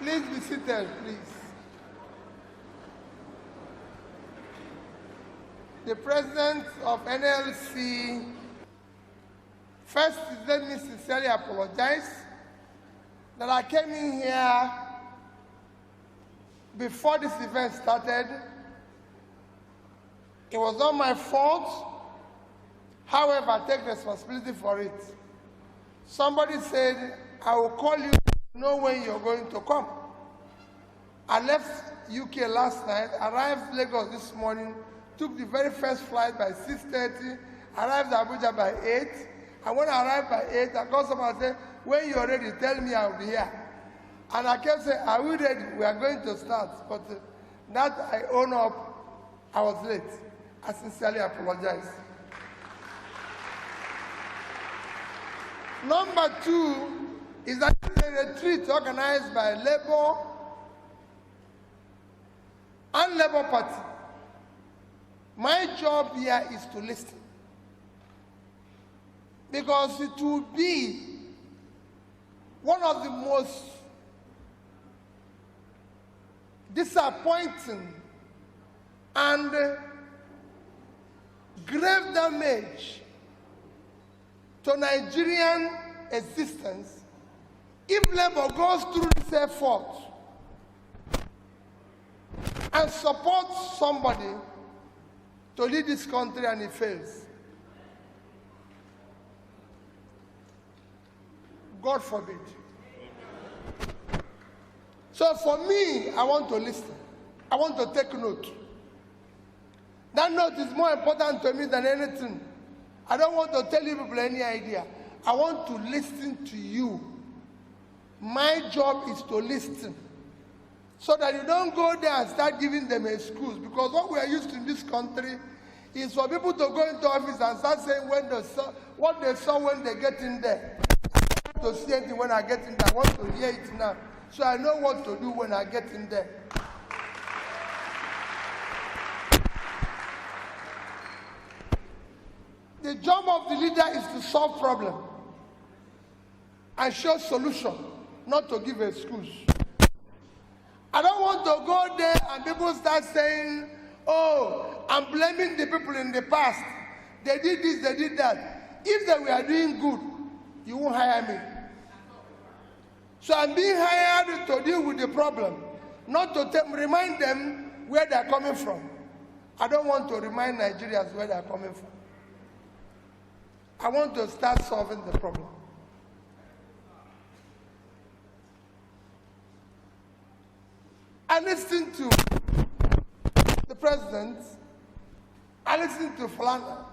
Please be seated, please. The president of NLC, first, let me sincerely apologize that I came in here before this event started. It was not my fault. However, I take responsibility for it. Somebody said, I will call you to know when you're going to come. I left UK last night, arrived Lagos this morning, took the very first flight by 6:30, arrived Abuja by 8. And when I arrived by 8, I called someone and said, when you're ready, tell me I'll be here. And I kept saying, are we ready? We are going to start. But that I own up, I was late. I sincerely apologize. Number two is that a retreat organized by Labour and Labour Party. My job here is to listen. Because it will be one of the most disappointing and grave damage to Nigerian existence if Labour goes through this effort and supports somebody to lead this country and it fails. God forbid. So for me, I want to listen. I want to take note. That note is more important to me than anything. I don't want to tell you people any idea. I want to listen to you. My job is to listen. So that you don't go there and start giving them an excuse. Because what we are used to in this country is for people to go into office and start saying what they saw when they get in there. I want to see anything when I get in there. I want to hear it now. So I know what to do when I get in there. The job of the leader is to solve problems and show solution, not to give excuse. I don't want to go there and people start saying, oh, I'm blaming the people in the past. They did this, they did that. If they were doing good, you won't hire me. So I'm being hired to deal with the problem, not to remind them where they're coming from. I don't want to remind Nigerians where they're coming from. I want to start solving the problem. I listened to the president. I listened to Falana.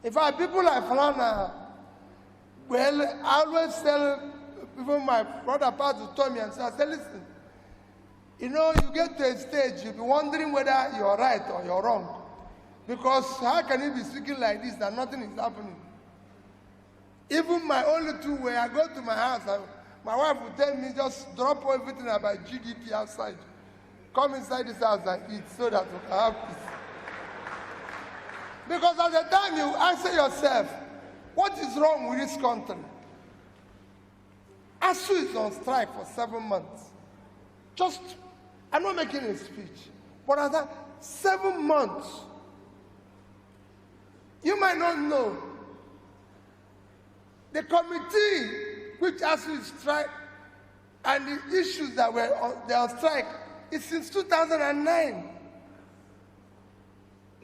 In fact, people like Falana, well, I always tell even my brother Pat told me and said, I said, listen, you know, you get to a stage, you'll be wondering whether you're right or you're wrong. Because how can you be speaking like this and nothing is happening? Even my only two, when I go to my house, my wife will tell me, just drop everything about GDP outside. Come inside this house and eat so that we can have peace. Because at the time you answer yourself, what is wrong with this country? ASU is on strike for 7 months. I'm not making a speech, but at that 7 months, you might not know, the committee which ASU is strike and the issues that were on strike is since 2009.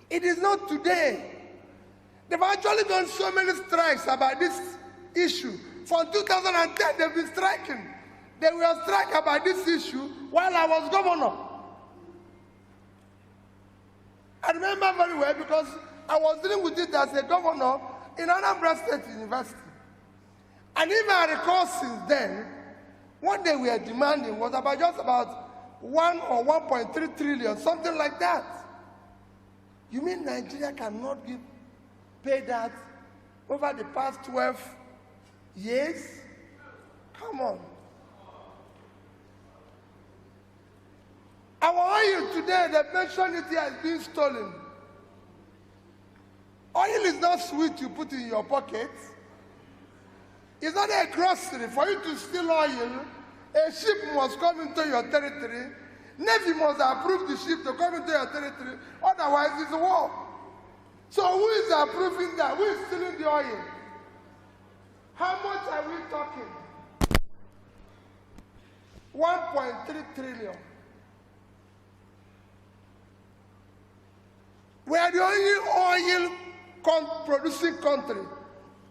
It is not today. They've actually done so many strikes about this issue. From 2010, they've been striking. They were striking about this issue while I was governor. I remember very well because I was dealing with it as a governor in Anambra State University. And even I recall since then, what they were demanding was about just about 1 or 1.3 trillion, something like that. You mean Nigeria cannot pay that over the past 12 years? Come on. Our oil today, they mentioned it here as being stolen. Oil is not sweet you put in your pocket. It's not a grocery. For you to steal oil, A ship must come into your territory. Navy must approve the ship to come into your territory. Otherwise, it's a war. So who is approving that? Who is stealing the oil? How much are we talking? 1.3 trillion. We are the only oil producing country,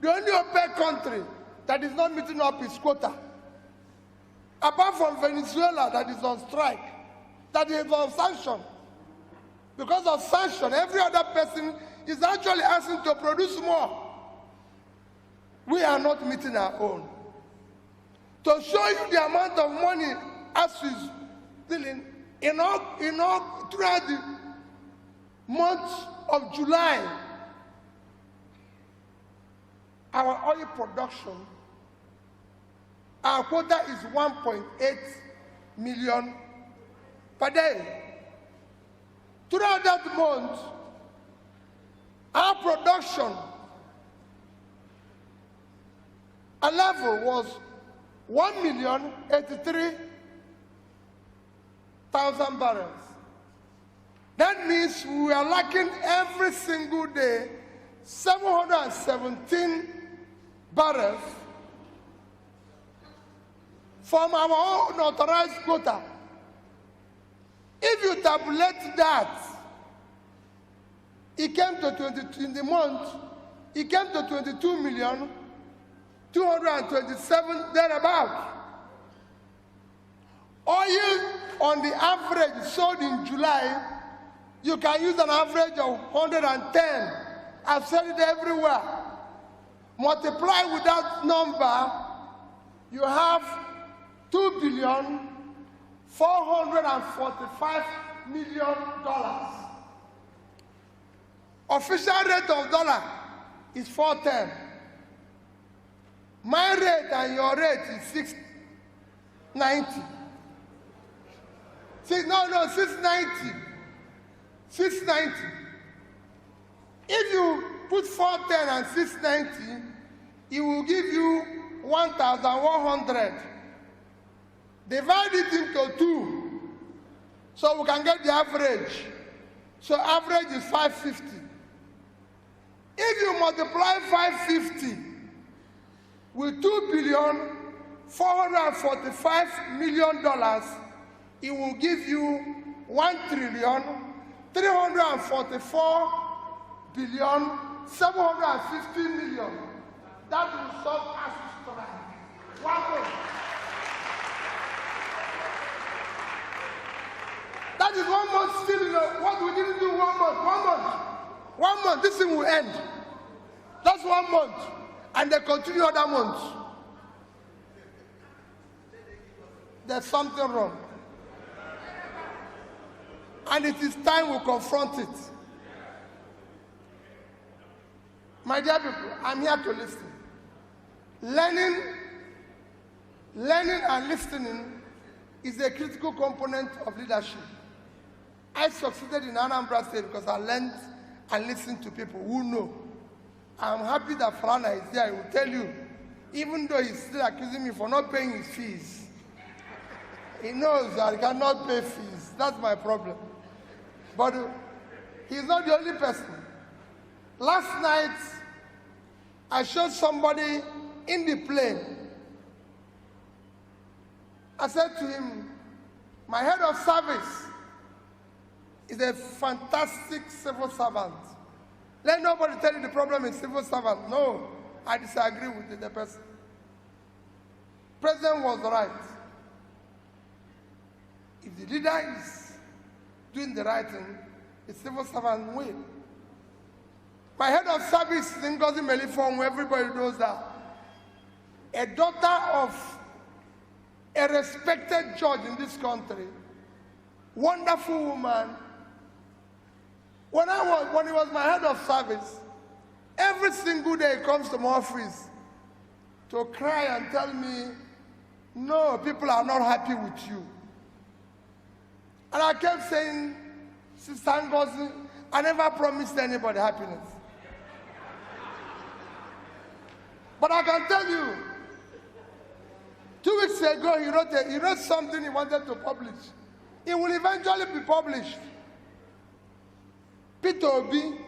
the only OPEC country that is not meeting up its quota. Apart from Venezuela that is on strike, that is on sanction. Because of sanction, every other person is actually asking to produce more. We are not meeting our own. To show you the amount of money as is dealing throughout the month of July, our oil production, our quota is 1.8 million per day. Throughout that month, our production, a level was 1,083,000 barrels. That means we are lacking every single day 717 barrels from our own authorized quota. If you tabulate that, it came to 22 in the month, it came to 22,227,000 thereabout. Oil on the average sold in July, you can use an average of 110. I've said it everywhere. Multiply with that number, you have $2,445,000,000. Official rate of dollar is 410. My rate and your rate is 690. 690. 690. If you put 410 and 690, it will give you 1,100. Divide it into 2, so we can get the average. So average is 550. If you multiply 550 with $2,445,000,000, it will give you $1,344,750,000,000. That will solve as strike. One month. That is 1 month still. What we didn't do 1 month. 1 month. 1 month. This thing will end. That's 1 month, and they continue other months. There's something wrong. And it is time we confront it. My dear people, I'm here to listen. Learning and listening is a critical component of leadership. I succeeded in Anambra State because I learned and listened to people who know. I'm happy that Falana is there. He will tell you, even though he's still accusing me for not paying his fees, he knows that he cannot pay fees. That's my problem. But he's not the only person. Last night, I showed somebody in the plane. I said to him, my head of service is a fantastic civil servant. Let nobody tell you the problem is civil servant. No, I disagree with the person. President was right. If the leader is doing the right thing, the civil servant will. My head of service is Ngozi Melifong, where everybody knows that. A daughter of a respected judge in this country, wonderful woman. When he was my head of service, every single day he comes to my office to cry and tell me, no, people are not happy with you. And I kept saying, Sister Ngozi, I never promised anybody happiness. But I can tell you, 2 weeks ago, he wrote something he wanted to publish. It will eventually be published. Peterobi,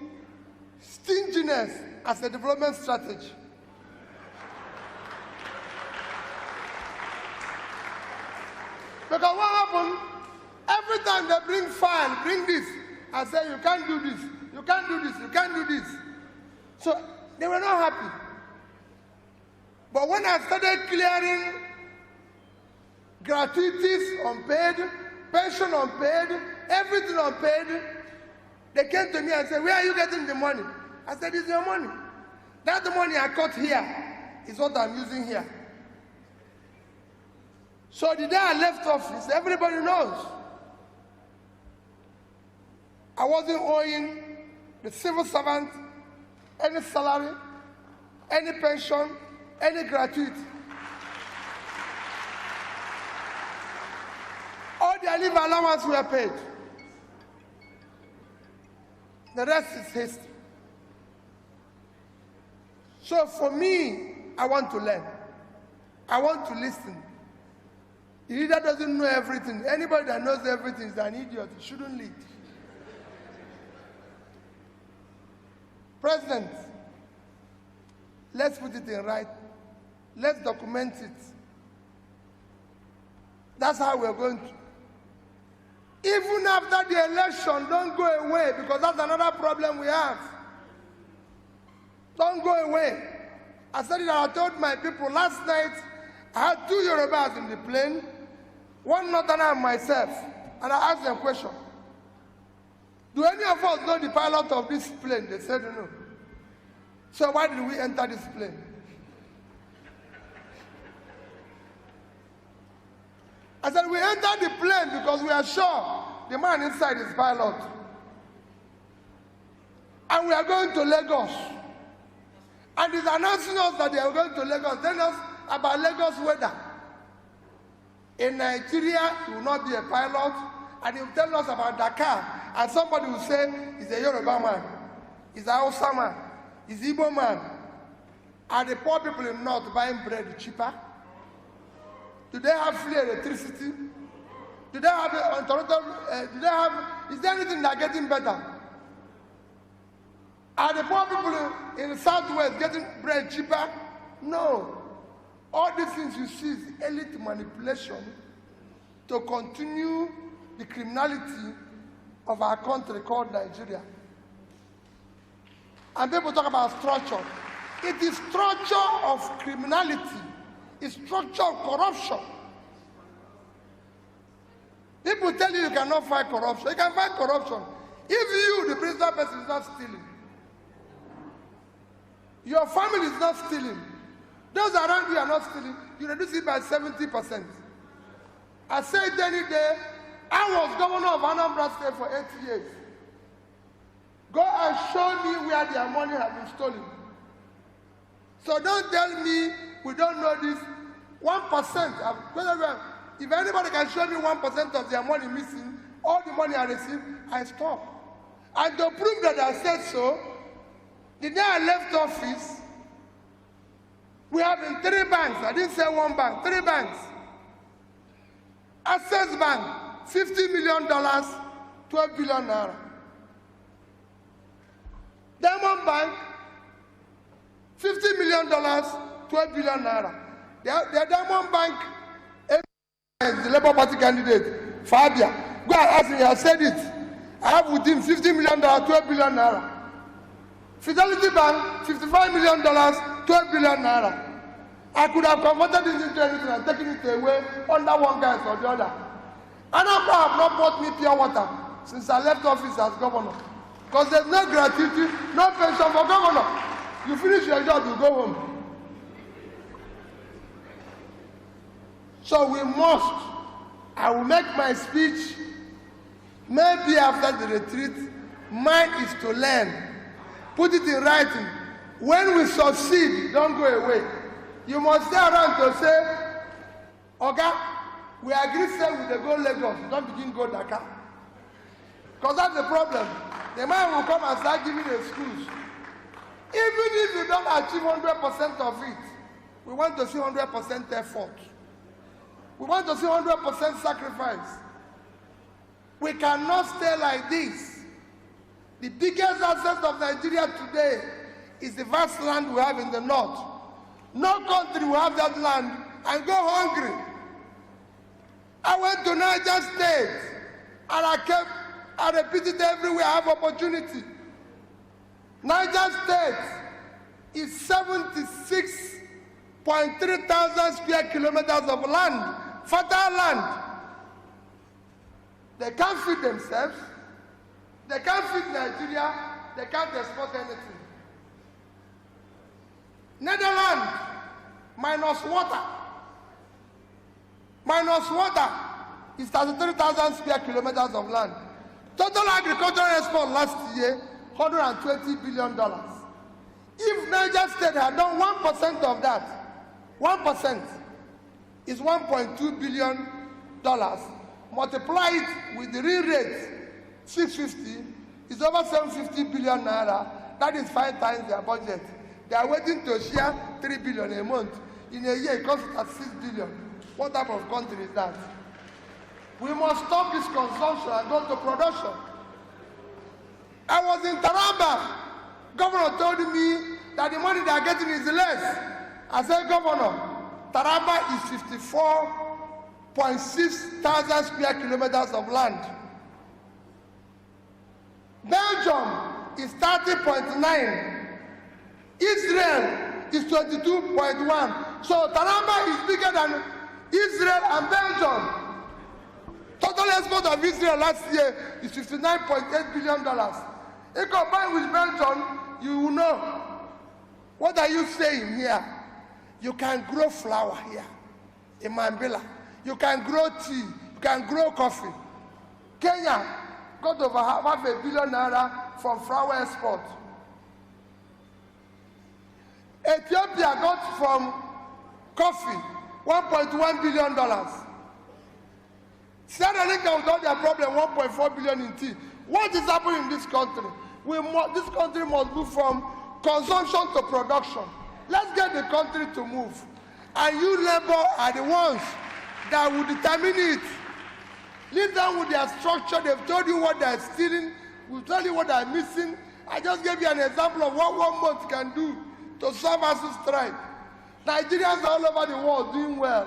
stinginess as a development strategy. Because what happened? Every time they bring file, bring this, I say, you can't do this, you can't do this, you can't do this. So they were not happy. But when I started clearing gratuities unpaid, pension unpaid, everything unpaid, they came to me and said, where are you getting the money? I said, it's your money. That's the money I cut here is what I'm using here. So the day I left office, everybody knows. I wasn't owing the civil servant any salary, any pension, any gratuity. All their leave allowance were paid. The rest is history. So for me, I want to learn. I want to listen. The leader doesn't know everything. Anybody that knows everything is an idiot. He shouldn't lead. President, let's put it in right. Let's document it. That's how we're going to. Even after the election, don't go away, because that's another problem we have. Don't go away. I said it, I told my people last night, I had 2 Yorubas in the plane, one Northerner and myself, and I asked them a question. Do any of us know the pilot of this plane? They said no. So why did we enter this plane? I said, we entered the plane because we are sure the man inside is pilot. And we are going to Lagos. And he's announcing us that they are going to Lagos, telling us about Lagos weather. In Nigeria, he will not be a pilot, and he will tell us about Dakar. And somebody will say, he's a Yoruba man, he's a Hausa man, he's an Igbo man. Are the poor people in the north buying bread cheaper? Do they have free electricity? Do they have is there anything that is getting better? Are the poor people in the southwest getting bread cheaper? No. All these things you see is elite manipulation to continue the criminality of our country called Nigeria. And people talk about structure. It is structure of criminality. It's structure of corruption. People tell you cannot fight corruption. You can fight corruption. If you, the principal person, is not stealing, your family is not stealing, those around you are not stealing, you reduce it by 70%. I said any day, I was governor of Anambra State for 8 years. Go and show me where their money has been stolen. So don't tell me we don't know this. 1%. If anybody can show me 1% of their money missing, all the money I received, I stop. And to prove that I said so, the day I left office, we have in 3 banks. I didn't say 1 bank, 3 banks. Access Bank, $50 million, 12 billion naira. Diamond Bank, $50 million, 12 billion naira. The Diamond Bank, the Labour Party candidate, Fabia, go and ask him, he has said it. I have with him $50 million, 12 billion naira. Fidelity Bank, $55 million, 12 billion naira. I could have converted this into anything and taken it away under one guy or the other. And I have not bought me pure water since I left office as governor. Because there's no gratuity, no pension for governor. You finish your job, you go home. So we must, I will make my speech, maybe after the retreat. Mine is to learn. Put it in writing. When we succeed, don't go away. You must stay around to say, okay, we agree say we dey go Lagos, don't begin go Dakar. Because that's the problem. The man will come and start giving excuses. Even if you don't achieve 100% of it, we want to see 100% effort. We want to see 100% sacrifice. We cannot stay like this. The biggest asset of Nigeria today is the vast land we have in the north. No country will have that land and go hungry. I went to Niger State and I repeated everywhere I have opportunity. Niger State is 76.3 thousand square kilometers of land, fertile land. They can't feed themselves. They can't feed Nigeria. They can't export anything. Netherlands, minus water. Minus water is 33,000 square kilometers of land. Total agricultural export last year, $120 billion. If Niger State had done 1% of that, 1% is $1.2 billion. Multiply it with the real rate, 650, is over 750 billion naira. That is 5 times their budget. They are waiting to share 3 billion a month. In a year, it comes at 6 billion. What type of country is that? We must stop this consumption and go to production. I was in Taraba. Governor told me that the money they are getting is less. I said, Governor, Taraba is 54.6 thousand square kilometers of land. Belgium is 30.9. Israel is 22.1. So Taraba is bigger than Israel and Belgium. Total export of Israel last year is $59.8 billion. If combined with Belgium, you will know. What are you saying here? You can grow flour here in Mambila. You can grow tea. You can grow coffee. Kenya got over $500 million from flour export. Ethiopia got from coffee $1.1 billion. Sierra Leone with all their problem, 1.4 billion in tea. What is happening in this country? This country must move from consumption to production. Let's get the country to move. And you labor are the ones that will determine it. Leave them with their structure. They've told you what they're stealing. We'll tell you what they're missing. I just gave you an example of what 1 month can do to solve us strike. Nigerians all over the world doing well.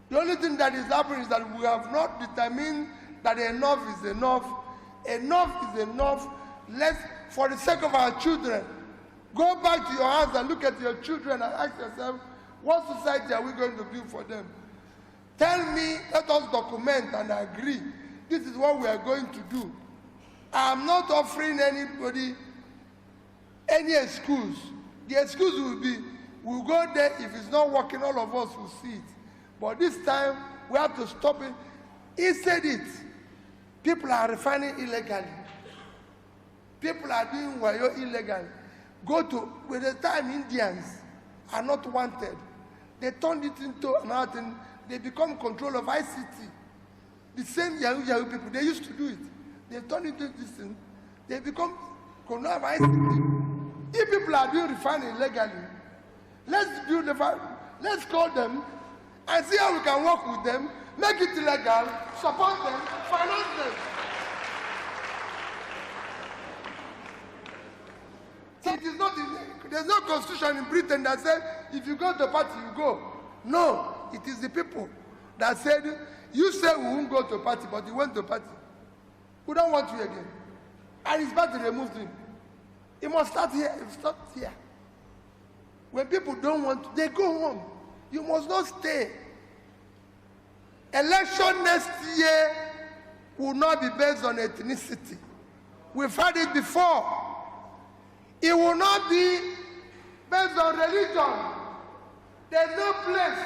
The only thing that is happening is that we have not determined that enough is enough. Enough is enough. Let's, for the sake of our children, go back to your house and look at your children and ask yourself, what society are we going to build for them? Tell me, let us document and agree. This is what we are going to do. I am not offering anybody any excuse. The excuse will be, we'll go there, if it's not working, all of us will see it. But this time, we have to stop it. He said it. People are refining illegally. People are doing wayo illegally. Go to, with the time Indians are not wanted, they turned it into another thing. They become control of ICT. The same Yahoo people, they used to do it. They turned it into this thing. They become control of ICT. If people are doing refining illegally, let's call them and see how we can work with them, make it illegal, support them, finance them. So it is not, there's no constitution in Britain that said, if you go to party, you go. No, it is the people that said, you say we won't go to party, but you went to party. We don't want you again. And his party removed him. It must start here, it starts here. When people don't want to, they go home. You must not stay. Election next year will not be based on ethnicity. We've had it before. It will not be based on religion. There's no place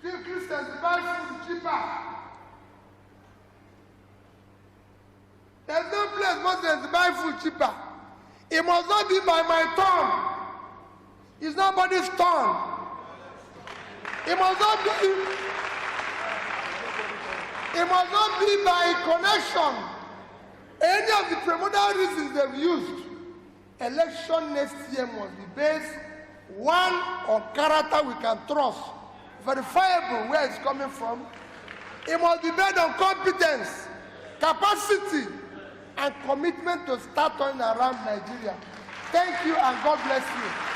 till Christians buy food cheaper. There's no place Muslims buy food cheaper. It must not be by my turn. It's nobody's turn. It must not be by connection. Any of the primordial reasons they've used. Election next year must be based, one, on character we can trust. verifiable where it's coming from. It must be based on competence, capacity, and commitment to start turning around Nigeria. Thank you and God bless you.